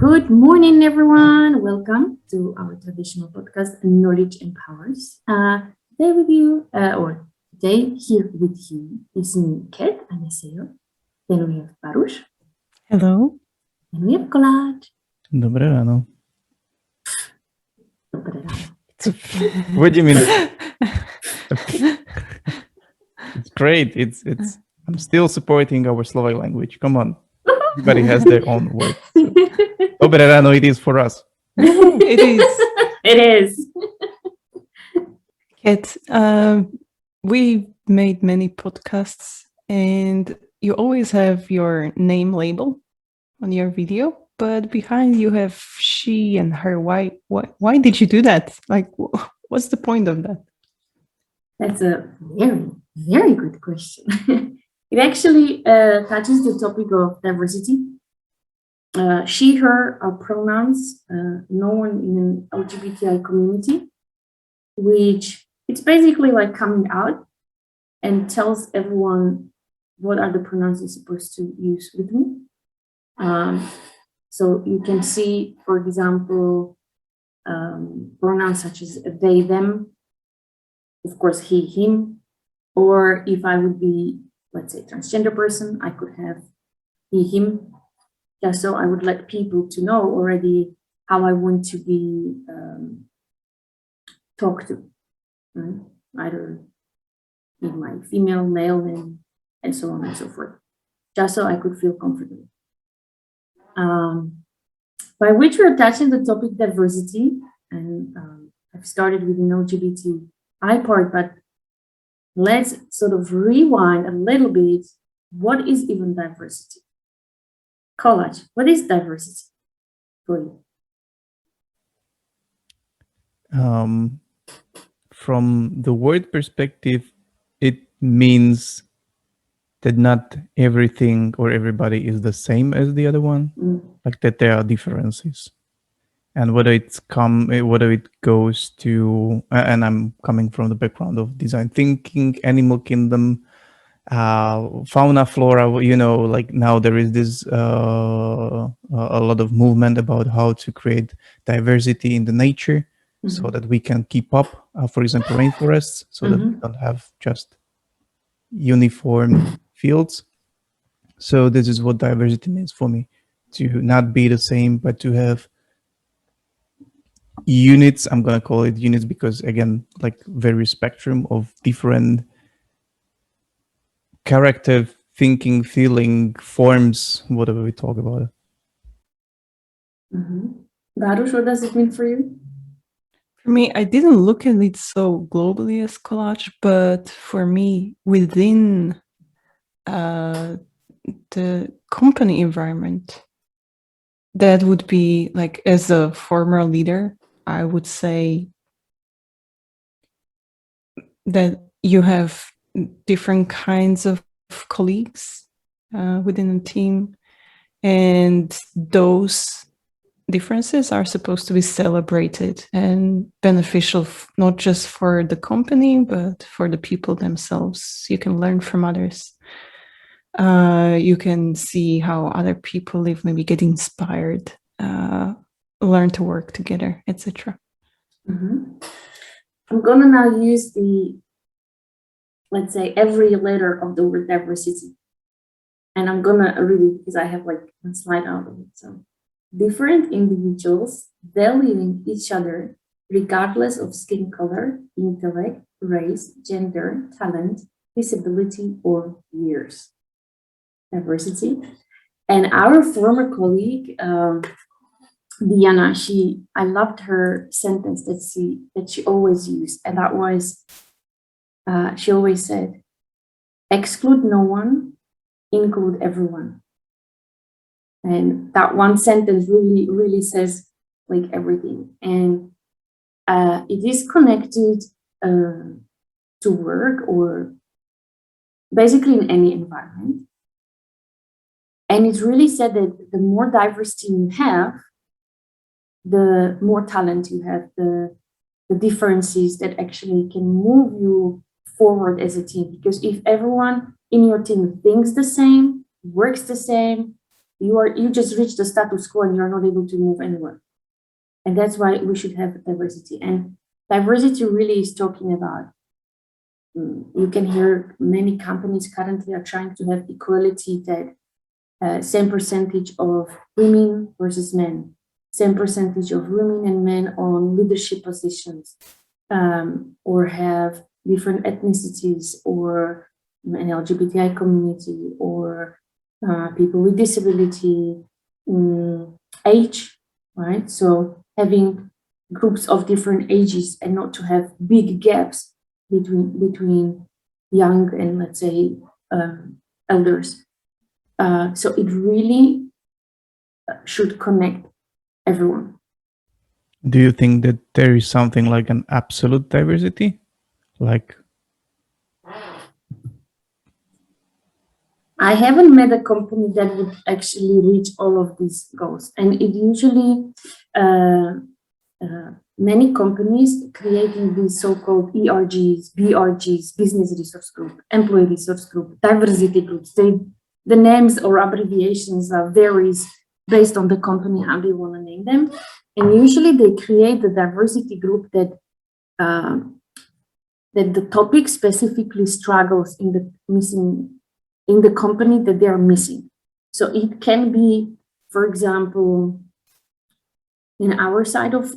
Good morning, everyone. Welcome to our traditional podcast, Knowledge Empowers. Today with you, or today here with you is me, Kat, and Isaiah. Then we have Baruch, Hello. and we have Kolaj. Dobre ráno. Dobré ráno. What do you mean? It's great. It's. I'm still supporting our Slovak language. Come on, everybody has their own word. So. Dobre ráno, it is for us. It is. It is. Kat, we made many podcasts and you always have your name label on your video, but behind you have she and her. Why did you do that? Like, what's the point of that? That's a very, very good question. It actually touches the topic of diversity. She, her are pronouns known in an LGBTI community, which it's basically like coming out and tells everyone what are the pronouns you're supposed to use with me. So you can see, for example, pronouns such as they, them, of course, he, him, or if I would be, let's say, transgender person, I could have he, him. Just so I would let people to know already how I want to be talked to, right? Either in my female, male, and so on and so forth, just so I could feel comfortable. By which we're touching the topic diversity, and I've started with an LGBTI part, but let's sort of rewind a little bit. What is even diversity? College, what is diversity for you? From the word perspective, it means that not everything or everybody is the same as the other one, like that there are differences. And whether it goes to, and I'm coming from the background of design thinking, animal kingdom, fauna, flora, like now there is this a lot of movement about how to create diversity in the nature so that we can keep up, for example, rainforests, so that we don't have just uniform fields. So this is what diversity means for me, to not be the same, but to have units. I'm going to call it units because, again, like very spectrum of different character, thinking, feeling, forms, whatever we talk about it. Baruch, what does it mean for you? For me, I didn't look at it so globally as collage, but for me, within the company environment, that would be like, as a former leader, I would say that you have different kinds of colleagues within a team, and those differences are supposed to be celebrated and beneficial, not just for the company, but for the people themselves. You can learn from others. You can see how other people live, maybe get inspired, learn to work together, etc. I'm gonna now use the, let's say, every letter of the word diversity. And I'm gonna read it because I have like a slide out of it. So, different individuals valuing each other regardless of skin color, intellect, race, gender, talent, disability, or years. Diversity. And our former colleague, Diana, I loved her sentence that she always used, and that was, she always said, exclude no one, include everyone. And that one sentence really, really says like everything. And it is connected to work or basically in any environment. And it's really said that the more diversity you have, the more talent you have, the differences that actually can move you forward as a team. Because if everyone in your team thinks the same, works the same, you just reach the status quo and you're not able to move anywhere. And that's why we should have diversity. And diversity really is talking about, you can hear many companies currently are trying to have equality, that same percentage of women versus men, same percentage of women and men on leadership positions, or have different ethnicities, or an LGBTI community, or people with disability, age, right? So having groups of different ages and not to have big gaps between young and, let's say, elders. So it really should connect everyone. Do you think that there is something like an absolute diversity? Like, I haven't met a company that would actually reach all of these goals. And it usually, many companies creating these so-called ERGs, BRGs, business resource group, employee resource group, diversity groups. The names or abbreviations varies based on the company, how they want to name them. And usually they create the diversity group that the topic specifically struggles in the company that they are missing. So it can be, for example, in our side of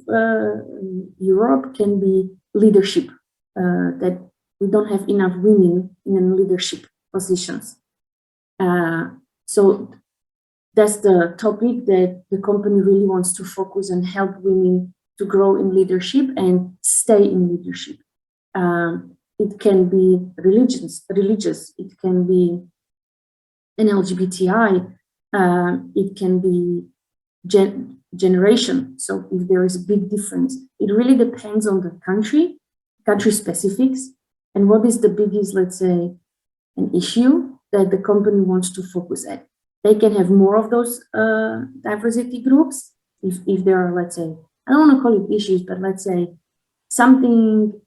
Europe, can be leadership, that we don't have enough women in leadership positions. So that's the topic that the company really wants to focus and help women to grow in leadership and stay in leadership. It can be religious, it can be an LGBTI, it can be generation. So if there is a big difference, it really depends on the country specifics, and what is the biggest, let's say, an issue that the company wants to focus at. They can have more of those diversity groups if there are, let's say, I don't want to call it issues, but let's say something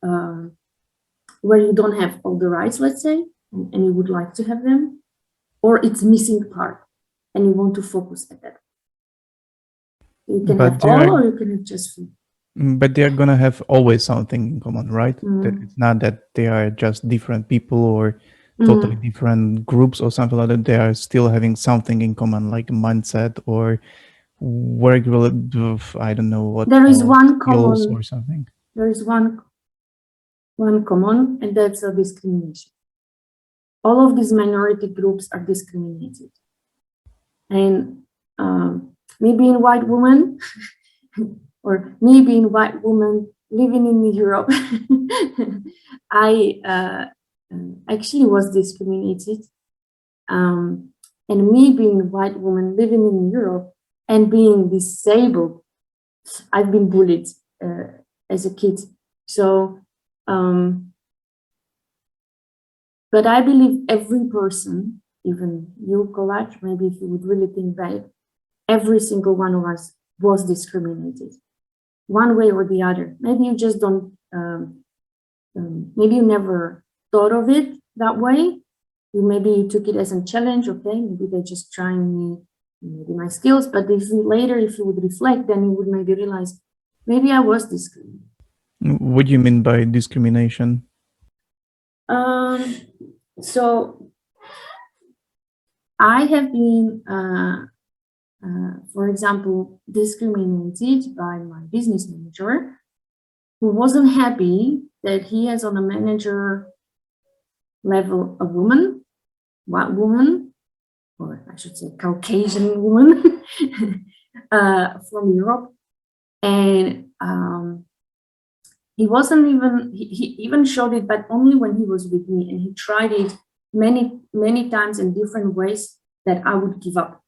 where you don't have all the rights, let's say, and you would like to have them, or it's missing part and you want to focus at that. You can have all, or you can have just few. But they're gonna have always something in common, right? That it's not that they are just different people or totally different groups or something like that. They are still having something in common, like mindset or work related. I don't know what. There is one skills common or something. There is one common, and that's a discrimination. All of these minority groups are discriminated, and me being white woman, or me being white woman living in Europe, I actually was discriminated. And me being a white woman living in Europe and being disabled, I've been bullied as a kid. So, but I believe every person, even you, Kovac, maybe if you would really think about it, every single one of us was discriminated, one way or the other. Maybe you just don't, maybe you never thought of it that way. Maybe you took it as a challenge, okay, maybe they're just trying me, maybe my skills, but if you would reflect, then you would maybe realize, maybe I was discriminated. What do you mean by discrimination? So I have been, for example, discriminated by my business manager, who wasn't happy that he has on a manager level a woman, white woman, or I should say Caucasian woman from Europe. And he wasn't even, he even showed it, but only when he was with me, and he tried it many times in different ways that I would give up.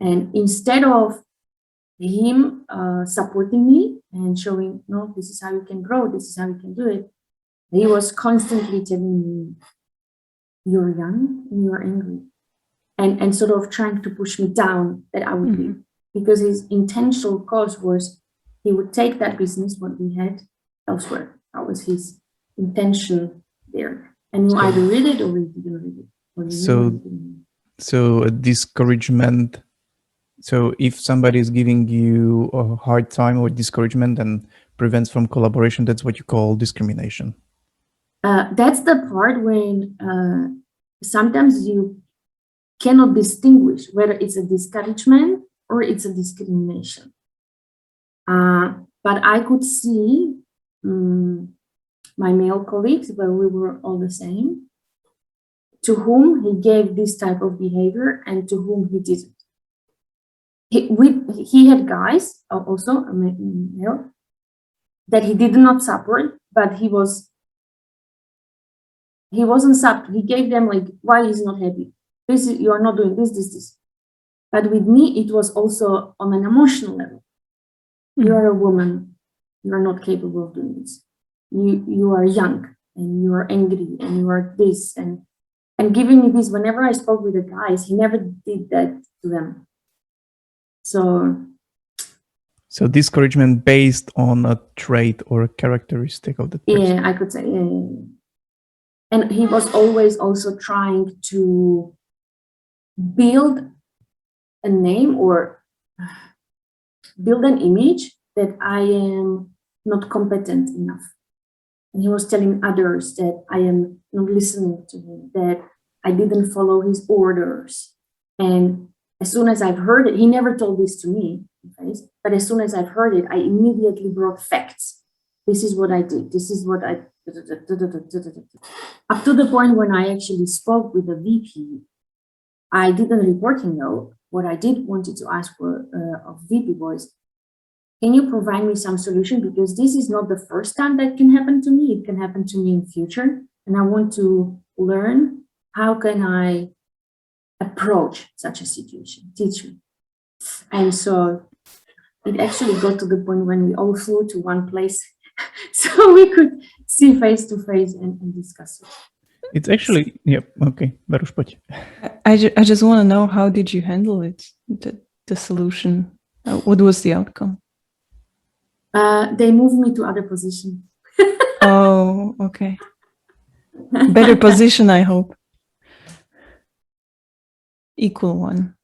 And instead of him supporting me and showing, no, this is how you can grow, this is how you can do it, he was constantly telling me, you're young and you're angry, and sort of trying to push me down that I would leave, because his intentional cause was he would take that business, what we had, elsewhere. That was his intention there. And you either read it or you didn't read it. So a discouragement. So if somebody is giving you a hard time or discouragement and prevents from collaboration, that's what you call discrimination. That's the part when sometimes you cannot distinguish whether it's a discouragement or it's a discrimination. But I could see my male colleagues, where we were all the same, to whom he gave this type of behavior and to whom he didn't. He had guys also, male, that he did not support, but he wasn't support. He gave them like, why he's not happy? You are not doing this. But with me, it was also on an emotional level. You are a woman. You are not capable of doing this. You are young and you are angry and you are this and giving me this. Whenever I spoke with the guys, he never did that to them. So discouragement based on a trait or a characteristic of the person. Yeah, I could say. Yeah. And he was always also trying to build a name or build an image that I am not competent enough. And he was telling others that I am not listening to him, that I didn't follow his orders. And as soon as I've heard it, he never told this to me, but as soon as I've heard it, I immediately brought facts. This is what I did. This is what I... Up to the point when I actually spoke with the VP, I didn't report him though. What I did wanted to ask for of VP was, can you provide me some solution? Because this is not the first time that can happen to me. It can happen to me in future. And I want to learn how can I approach such a situation, teach me. And so it actually got to the point when we all flew to one place so we could see face to face and discuss it. It's actually, yep, okay, Baruch, poď. I just want to know, how did you handle it, the solution? What was the outcome? They moved me to other position. Oh, okay. Better position, I hope. Equal one.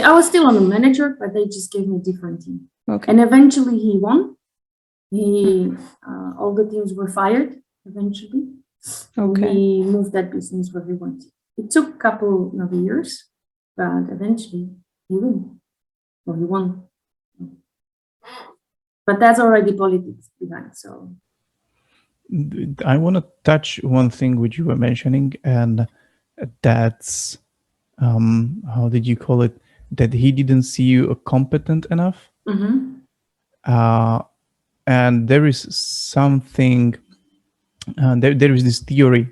I was still on the manager, but they just gave me a different team. Okay. And eventually he won. All the teams were fired eventually. Okay. We moved that business where we wanted. It took a couple of years, but eventually he won. Or he won. But that's already politics behind, so. I want to touch one thing which you were mentioning, and that's, how did you call it? That he didn't see you competent enough. Mm-hmm. And there is something, there is this theory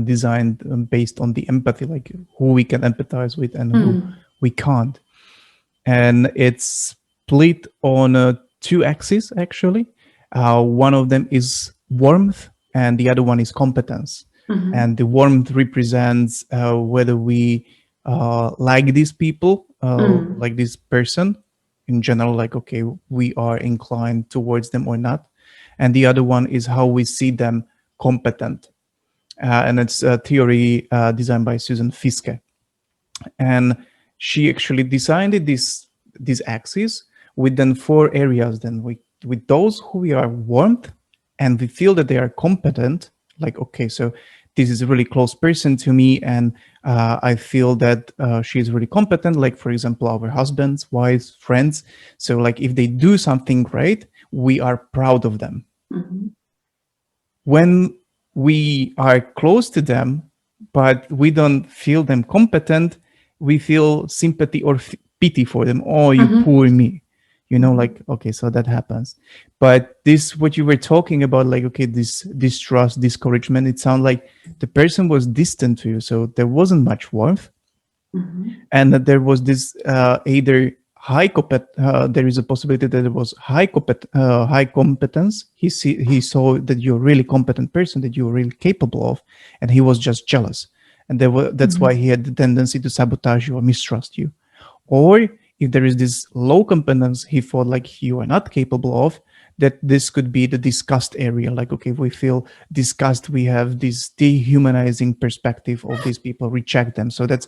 designed based on the empathy, like who we can empathize with and who we can't. And it's split on two axes, actually. One of them is warmth and the other one is competence. Mm-hmm. And the warmth represents whether we like these people, like this person in general, like, okay, we are inclined towards them or not. And the other one is how we see them competent. And it's a theory designed by Susan Fiske. And she actually designed this axis with then 4 areas. Then with those who we are warmth and we feel that they are competent, like, okay, so this is a really close person to me, and I feel that she is really competent, like, for example, our husbands, wives, friends. So like if they do something great, we are proud of them. Mm-hmm. When we are close to them, but we don't feel them competent, we feel sympathy or pity for them. Oh, you poor me. You know, like, okay, so that happens. But this, what you were talking about, like, okay, this distrust, discouragement, it sounds like the person was distant to you. So there wasn't much warmth. And that there was this either there is a possibility that there was high competence. He saw that you're a really competent person, that you're really capable of, and he was just jealous. And that's why he had the tendency to sabotage you or mistrust you. Or if there is this low competence he thought like you are not capable of, that this could be the disgust area. Like, okay, we feel disgust, we have this dehumanizing perspective of these people, reject them. So that's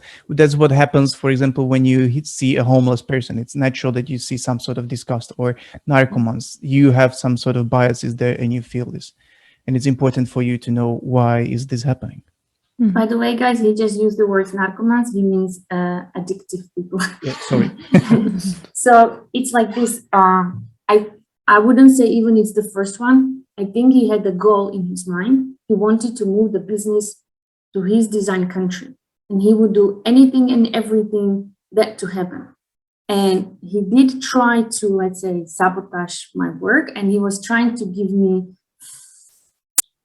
what happens, for example, when you see a homeless person. It's natural that you see some sort of disgust, or narcomones. You have some sort of biases there and you feel this. And it's important for you to know, why is this happening? By the way, guys, he just used the word narcomans. He means addictive people. Yeah, sorry. So it's like this. I wouldn't say even it's the first one. I think he had the goal in his mind. He wanted to move the business to his design country, and he would do anything and everything that to happen. And he did try to, let's say, sabotage my work, and he was trying to give me.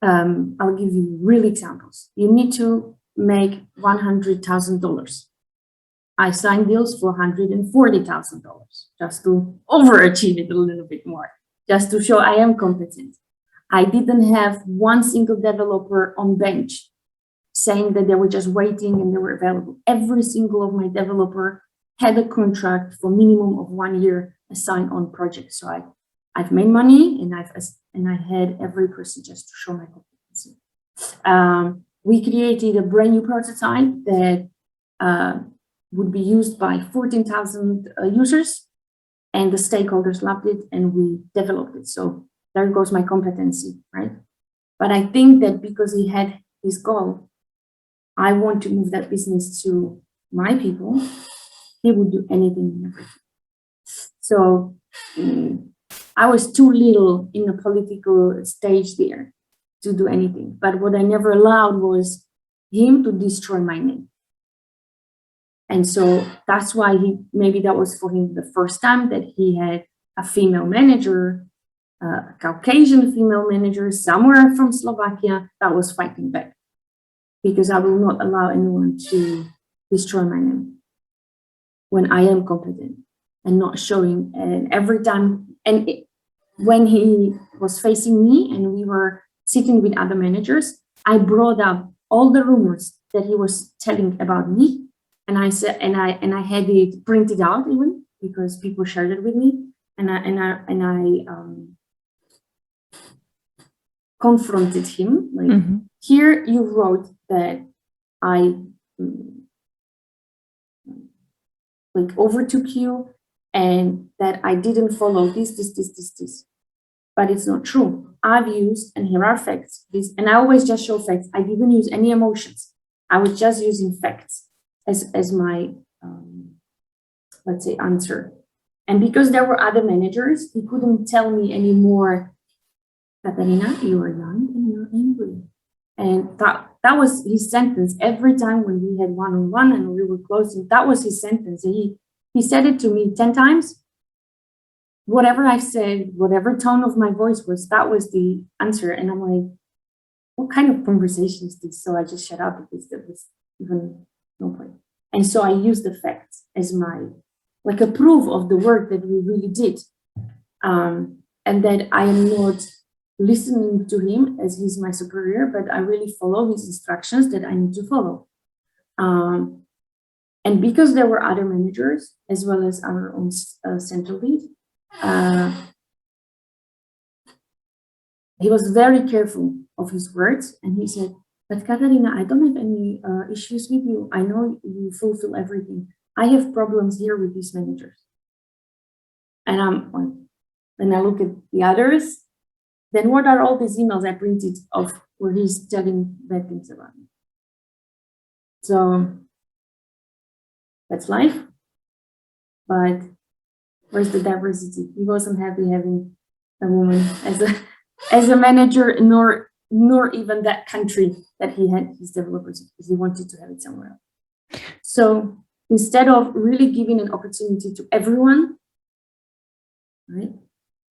I'll give you real examples. You need to make $100,000. I signed deals for $140,000 just to overachieve it a little bit more, just to show I am competent. I didn't have one single developer on bench saying that they were just waiting and they were available. Every single of my developer had a contract for minimum of 1 year assigned on projects. So I've made money, and I had every person just to show my competency. We created a brand new prototype that would be used by 14,000 users, and the stakeholders loved it, and we developed it. So there goes my competency, right? But I think that because he had his goal, I want to move that business to my people, he would do anything and everything. So I was too little in the political stage there to do anything. But what I never allowed was him to destroy my name. And so that's why maybe that was for him the first time that he had a female manager, a Caucasian female manager somewhere from Slovakia that was fighting back. Because I will not allow anyone to destroy my name when I am competent and not showing. And every time, when he was facing me and we were sitting with other managers, I brought up all the rumors that he was telling about me. And I said, and I had it printed out even because people shared it with me. And I confronted him. Like, here you wrote that I like overtook you and that I didn't follow this. But it's not true. I've used, and here are facts. And I always just show facts. I didn't use any emotions. I was just using facts as my, let's say, answer. And because there were other managers, he couldn't tell me anymore, Katarina, you are young and you're angry. And that was his sentence every time when we had one-on-one and we were closing. That was his sentence. He said it to me 10 times. Whatever I said, whatever tone of my voice was, that was the answer. And I'm like, what kind of conversation is this? So I just shut up because there was even no point. And so I used the facts as my, like a proof of the work that we really did. And that I am not listening to him as he's my superior, but I really follow his instructions that I need to follow. And because there were other managers, as well as our own central lead, he was very careful of his words. And he said, but Katarina, I don't have any issues with you. I know you fulfill everything. I have problems here with these managers. And when I look at the others, then what are all these emails I printed of where he's telling bad things about me? So that's life. But where's the diversity? He wasn't happy having a woman as a manager, nor even that country that he had his developers, because he wanted to have it somewhere else. So instead of really giving an opportunity to everyone, right?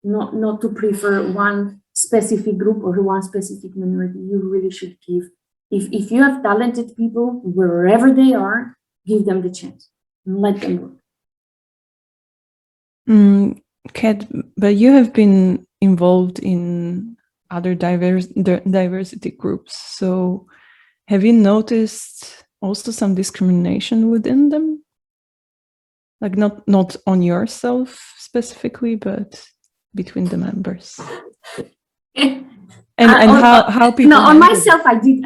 Not to prefer one specific group or one specific minority, you really should give. If you have talented people, wherever they are, give them the chance and let them work. Kat, but you have been involved in other diversity groups. So have you noticed also some discrimination within them? Like not on yourself specifically, but between the members? And And how people no, on handle it? myself, I did.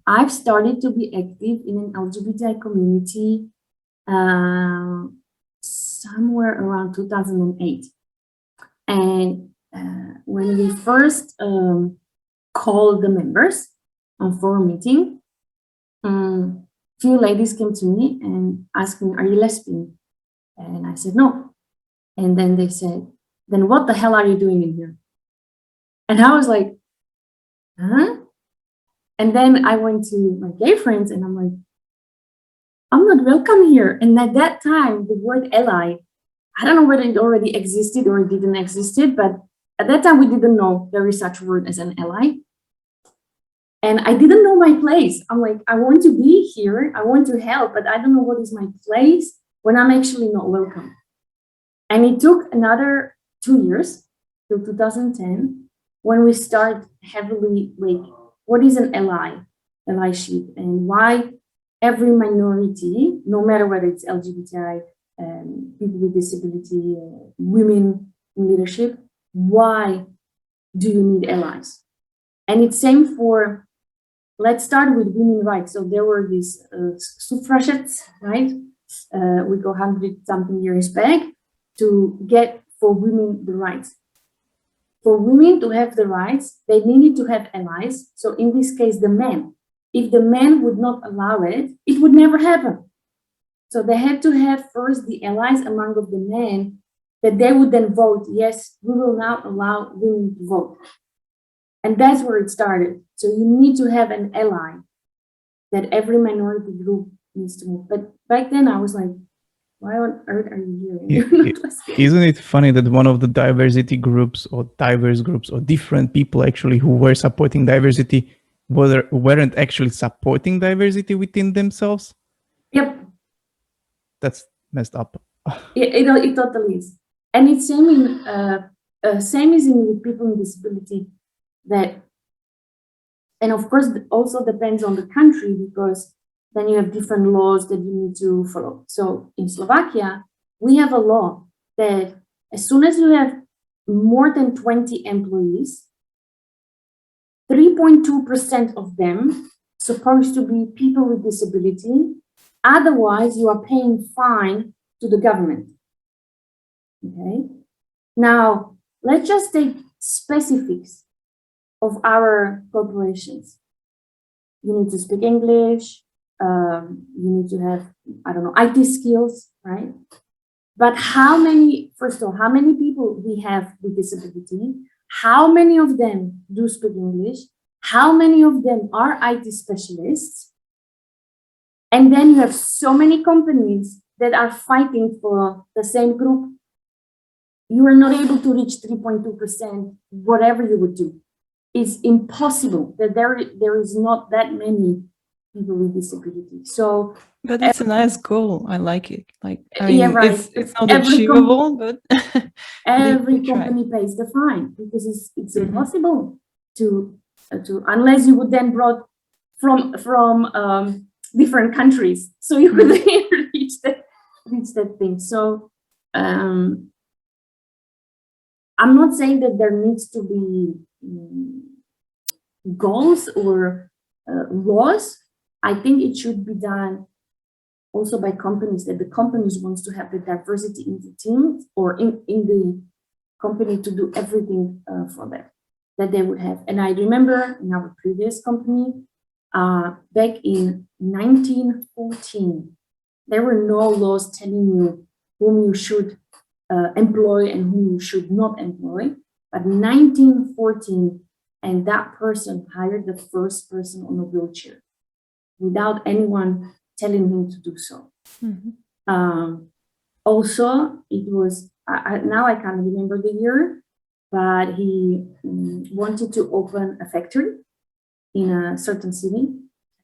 I've started to be active in an LGBTI community somewhere around 2008. And when we first called the members on forum meeting, few ladies came to me and asked me, "Are you lesbian?" And I said, "No." And then they said, "Then what the hell are you doing in here?" And I was like, "Huh?" And then I went to my gay friends and I'm like, "I'm not welcome here." And at that time, the word ally, I don't know whether it already existed or it didn't existed, but at that time we didn't know there is such a word as an ally. And I didn't know my place. I'm like, I want to be here, I want to help, but I don't know what is my place when I'm actually not welcome. And it took another 2 years till 2010 when we start heavily like, what is an allyship, and why every minority, no matter whether it's LGBTI, people with disability, women in leadership, why do you need allies? And it's same for, let's start with women's rights. So there were these suffragettes, right? We go 100-something years back to get for women the rights. For women to have the rights, they needed to have allies. So in this case, the men. If the men would not allow it, it would never happen. So they had to have first the allies among of the men that they would then vote, yes, we will now allow women to vote. And that's where it started. So you need to have an ally that every minority group needs to move. But back then I was like, why on earth are you here? Isn't it funny that one of the diversity groups or diverse groups or different people actually who were supporting diversity weren't actually supporting diversity within themselves? Yep. That's messed up. It totally is. And it's same is in with people with disability, that, and of course also depends on the country, because then you have different laws that you need to follow. So in Slovakia, we have a law that as soon as you have more than 20 employees, 3.2% of them supposed to be people with disability. Otherwise, you are paying fine to the government. Okay. Now, let's just take specifics of our corporations. You need to speak English. You need to have, I don't know, IT skills, right? But how many, first of all, how many people we have with disability? How many of them do speak English? How many of them are IT specialists? And then you have so many companies that are fighting for the same group. You are not able to reach 3.2%, whatever you would do. It's impossible that there is not that many people with disability. So, but it's a nice goal. I like it. Like, I yeah, mean, right. it's not achievable, but every company pays the fine, because it's Mhm. impossible to unless you would then brought from different countries, so you could reach that thing. So I'm not saying that there needs to be goals or laws. I think it should be done also by companies, that the companies wants to have the diversity in the team or in the company to do everything for them that they would have. And I remember in our previous company, back in 1914, there were no laws telling you whom you should employ and whom you should not employ. But 1914, and that person hired the first person on a wheelchair without anyone telling him to do so. Mhm. Also, it was, now I can't remember the year, but he wanted to open a factory in a certain city.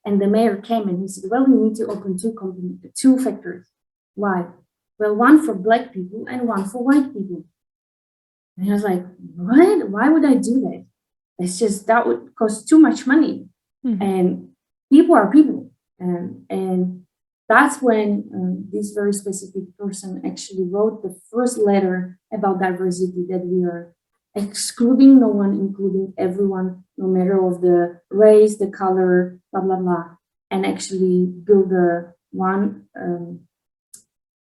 And the mayor came and he said, well, we need to open two factories. Why? Well, one for Black people and one for white people. And I was like, what? Why would I do that? It's just, that would cost too much money. Mhm. And people are people. And that's when this very specific person actually wrote the first letter about diversity, that we are excluding no one, including everyone, no matter of the race, the color, blah, blah, blah, and actually build one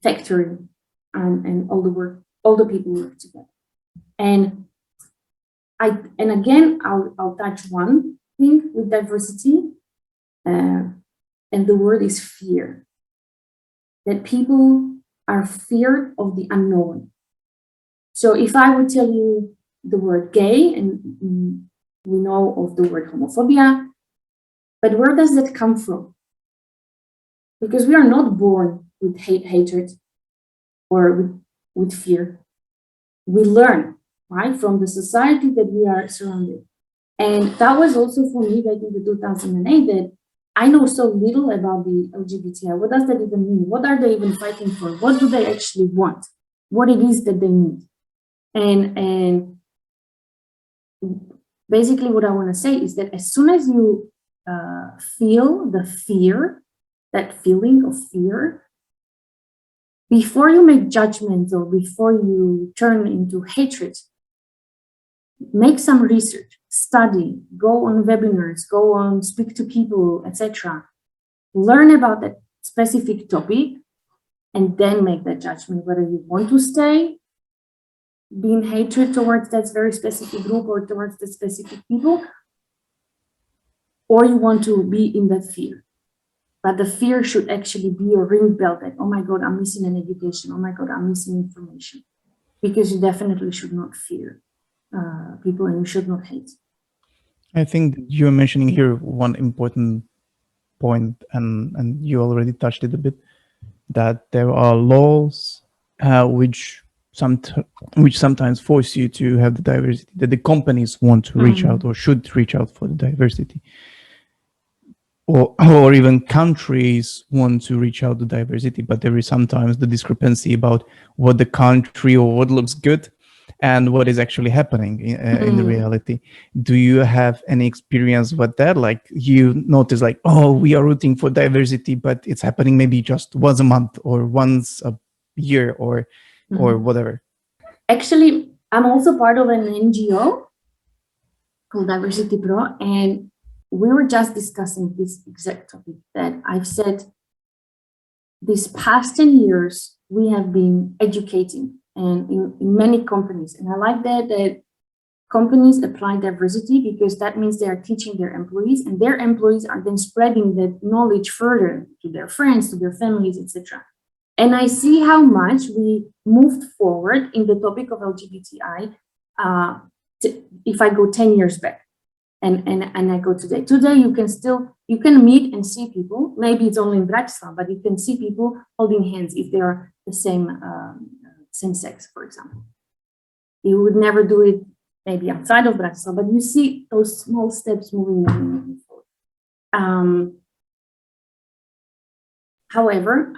factory and all the people work together. And again, I'll touch one thing with diversity, and the word is fear. That people are feared of the unknown. So if I would tell you the word gay, and we know of the word homophobia, but where does that come from? Because we are not born with hatred or with fear. We learn, right, from the society that we are surrounded. And that was also for me back in the 2008 that I know so little about the LGBTI. What does that even mean? What are they even fighting for? What do they actually want? What it is that they need? And basically what I want to say is that as soon as you feel the fear, that feeling of fear, before you make judgments or before you turn into hatred, make some research, study, go on webinars, go on, speak to people, etc. Learn about that specific topic, and then make that judgment whether you want to stay being hatred towards that very specific group or towards the specific people, or you want to be in that fear. But the fear should actually be a ring bell that, oh my God, I'm missing an education. Oh my God, I'm missing information. Because you definitely should not fear people, and you should not hate. I think you're mentioning here one important point, and you already touched it a bit, that there are laws which sometimes force you to have the diversity, that the companies want to reach out or should reach out for the diversity. Or even countries want to reach out to diversity, but there is sometimes the discrepancy about what the country or what looks good and what is actually happening in the reality. Do you have any experience with that? Like you notice like, oh, we are rooting for diversity, but it's happening maybe just once a month or once a year or whatever. Actually, I'm also part of an NGO called Diversity Pro, and we were just discussing this exact topic that I've said these past 10 years, we have been educating and in many companies. And I like that companies apply diversity, because that means they are teaching their employees, and their employees are then spreading that knowledge further to their friends, to their families, etc. And I see how much we moved forward in the topic of LGBTI if I go 10 years back. And I go today. Today, you can meet and see people. Maybe it's only in Bratislava, but you can see people holding hands if they are the same sex, for example. You would never do it maybe outside of Bratislava, but you see those small steps moving forward. However,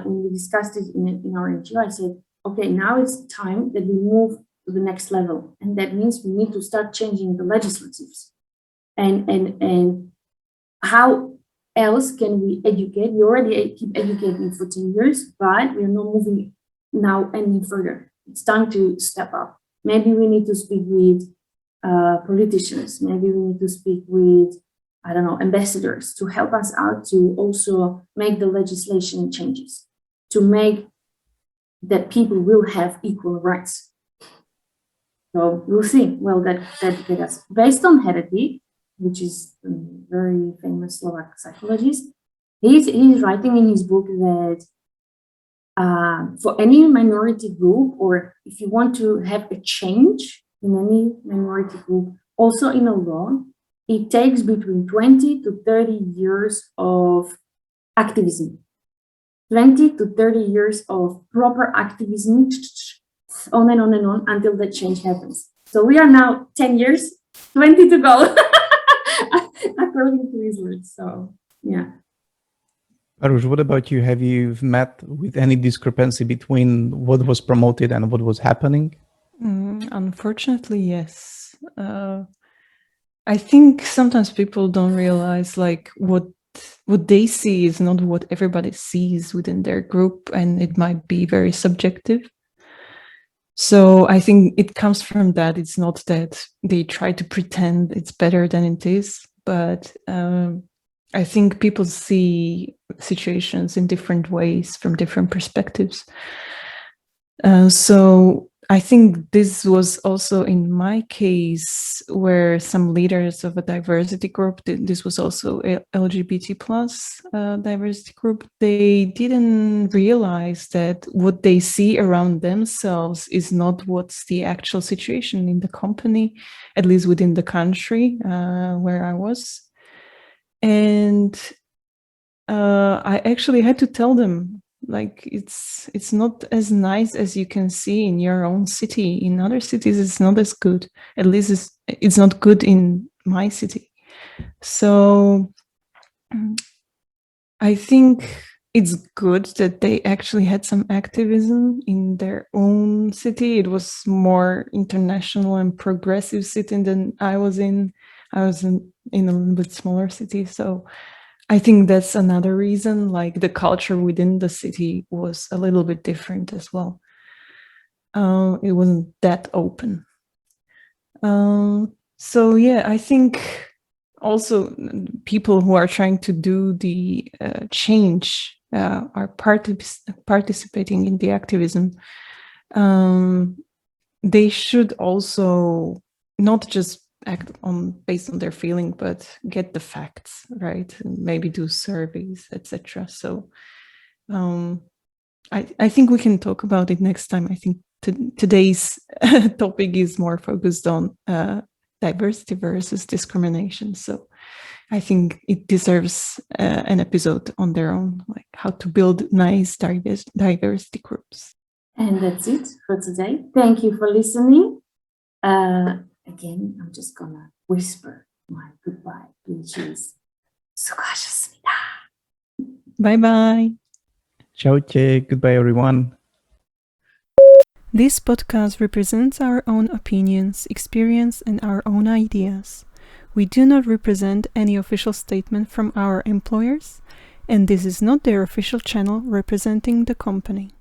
when we discussed it in our NGO, I said, okay, now it's time that we move to the next level, and that means we need to start changing the legislatives. And how else can we educate? We already keep educating for 10 years, but we're not moving now any further. It's time to step up. Maybe we need to speak with politicians. Maybe we need to speak with, I don't know, ambassadors to help us out to also make the legislation changes, to make that people will have equal rights. So we'll see. Well, that get us based on Herety, which is a very famous Slovak psychologist. He's writing in his book that for any minority group, or if you want to have a change in any minority group, also in a law, it takes between 20 to 30 years of activism. 20 to 30 years of proper activism, on and on and on, until the change happens. So we are now 10 years, 20 to go. According to his words. So yeah. Arush, what about you? Have you met with any discrepancy between what was promoted and what was happening? Unfortunately, yes. I think sometimes people don't realize like what what they see is not what everybody sees within their group, and it might be very subjective. So I think it comes from that. It's not that they try to pretend it's better than it is, but I think people see situations in different ways from different perspectives. So I think this was also in my case where some leaders of a diversity group, this was also a LGBT plus diversity group, they didn't realize that what they see around themselves is not what's the actual situation in the company, at least within the country where I was. And I actually had to tell them, like, it's not as nice as you can see in your own city. In other cities, it's not as good. At least it's not good in my city. So I think it's good that they actually had some activism in their own city. It was more international and progressive city than I was in. I was in a little bit smaller city. So I think that's another reason, like the culture within the city was a little bit different as well. It wasn't that open. So yeah, I think also people who are trying to do the change are participating in the activism. They should also not just act based on their feeling, but get the facts right, and maybe do surveys, etc. So I think we can talk about it next time. I think today's topic is more focused on diversity versus discrimination. So I think it deserves an episode on their own, like how to build nice diversity groups. And that's it for today. Thank you for listening. Again, I'm just gonna whisper my goodbye, which is 수고하셨습니다. Bye bye. Ciao, goodbye, everyone. This podcast represents our own opinions, experience, and our own ideas. We do not represent any official statement from our employers, and this is not their official channel representing the company.